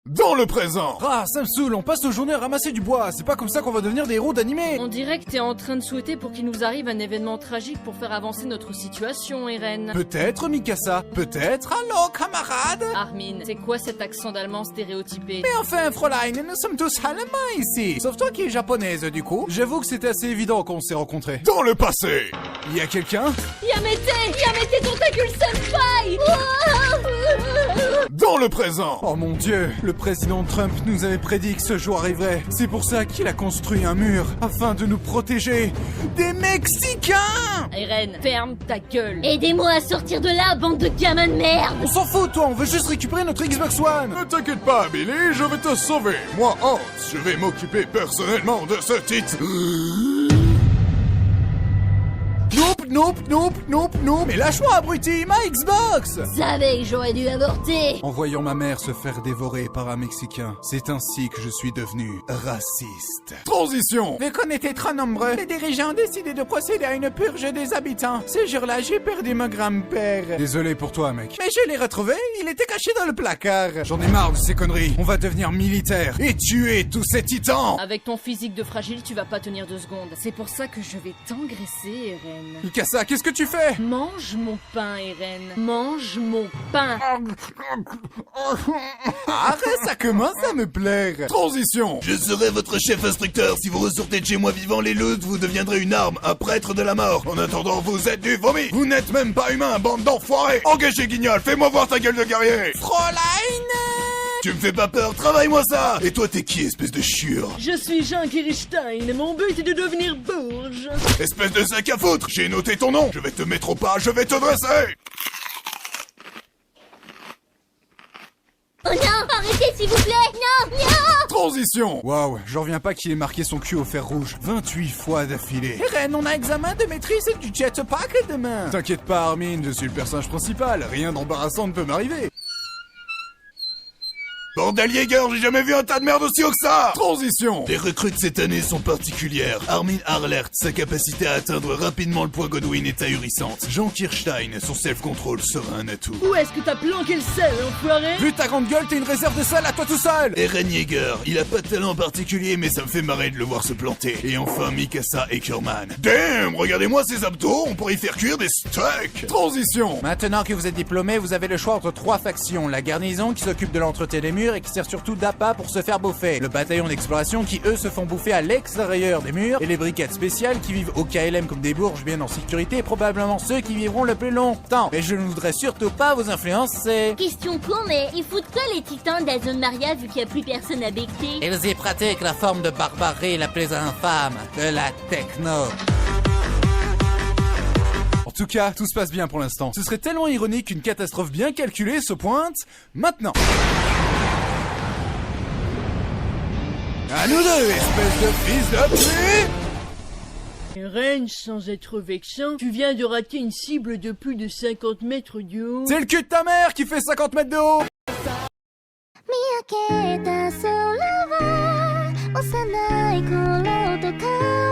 Dans le présent. Ah, ça me saoule, on passe nos journées à ramasser du bois, c'est pas comme ça qu'on va devenir des héros d'animé. On dirait que t'es en train de souhaiter pour qu'il nous arrive un événement tragique pour faire avancer notre situation, Eren. Peut-être, Mikasa, peut-être. Allô, camarade. Armin, c'est quoi cet accent d'allemand stéréotypé? Mais enfin, Fräulein, nous sommes tous allemands ici. Sauf toi qui es japonaise, du coup. J'avoue que c'était assez évident qu'on s'est rencontrés. Dans le passé. Il y a quelqu'un? Yamete Tentacule Senpai! Dans le présent. Oh mon dieu, le président Trump nous avait prédit que ce jour arriverait. C'est pour ça qu'il a construit un mur, afin de nous protéger des Mexicains! Eren, ferme ta gueule. Aidez-moi à sortir de là, bande de gamins de merde! On s'en fout, toi, on veut juste récupérer notre Xbox One! Ne t'inquiète pas, Billy, je vais te sauver. Moi, Hans, je vais m'occuper personnellement de ce titre. Nope, mais lâche-moi, abruti, ma Xbox! Savais que j'aurais dû avorter! En voyant ma mère se faire dévorer par un Mexicain, c'est ainsi que je suis devenu raciste. Transition. Vu qu'on était trop nombreux, les dirigeants ont décidé de procéder à une purge des habitants. Ce jour-là, j'ai perdu mon grand-père. Désolé pour toi, mec. Mais je l'ai retrouvé, il était caché dans le placard. J'en ai marre de ces conneries. On va devenir militaire et tuer tous ces titans. Avec ton physique de fragile, tu vas pas tenir 2 secondes. C'est pour ça que je vais t'engraisser, Eren. Mikasa, qu'est-ce que tu fais? Mange mon pain, Eren. Mange mon pain. Ah, ça commence à me plaire. Transition. Je serai votre chef instructeur. Si vous ressortez de chez moi vivant les loups, vous deviendrez une arme, un prêtre de la mort. En attendant, vous êtes du vomi. Vous n'êtes même pas humain, bande d'enfoirés. Engagez Guignol, fais-moi voir ta gueule de guerrier. Fräulein! Tu me fais pas peur, travaille-moi ça. Et toi, t'es qui, espèce de chiure? Je suis Jean Kirstein. Mon but est de devenir bourge. Espèce de sac à foutre. J'ai noté ton nom. Je vais te mettre au pas, je vais te dresser. Oh non! Arrêtez s'il vous plaît! Non! Non! Transition. Waouh, j'en reviens pas qu'il ait marqué son cul au fer rouge 28 fois d'affilée. Eren, on a examen de maîtrise du jetpack demain. T'inquiète pas, Armin, je suis le personnage principal. Rien d'embarrassant ne peut m'arriver. Bordel Jäger, j'ai jamais vu un tas de merde aussi haut que ça. Transition. Les recrues de cette année sont particulières. Armin Harlert, sa capacité à atteindre rapidement le poids Godwin est ahurissante. Jean Kirstein, son self-control sera un atout. Où est-ce que t'as planqué le sel, enfoiré? Vu ta grande gueule, t'es une réserve de sel à toi tout seul. Eren Yeager, il a pas de talent particulier mais ça me fait marrer de le voir se planter. Et enfin Mikasa Eckerman. Damn, regardez-moi ces abdos, on pourrait y faire cuire des steaks. Transition. Maintenant que vous êtes diplômé, vous avez le choix entre 3 factions. La garnison qui s'occupe de l'entretien des murs et qui sert surtout d'appât pour se faire bouffer. Le bataillon d'exploration qui eux se font bouffer à l'extérieur des murs. Et les brigades spéciales qui vivent au KLM comme des bourges bien en sécurité et probablement ceux qui vivront le plus longtemps. Mais je ne voudrais surtout pas vous influencer. Question con, mais ils foutent quoi les titans de la zone Maria vu qu'il y a plus personne à becter? Ils y pratiquent la forme de barbarie la plus infâme, de la techno. En tout cas, tout se passe bien pour l'instant. Ce serait tellement ironique qu'une catastrophe bien calculée se pointe maintenant. À nous deux, espèce de fils de pute! Eren, sans être vexant, tu viens de rater une cible de plus de 50 mètres de haut. C'est le cul de ta mère qui fait 50 mètres de haut! 見上げた空は幼い頃と変わ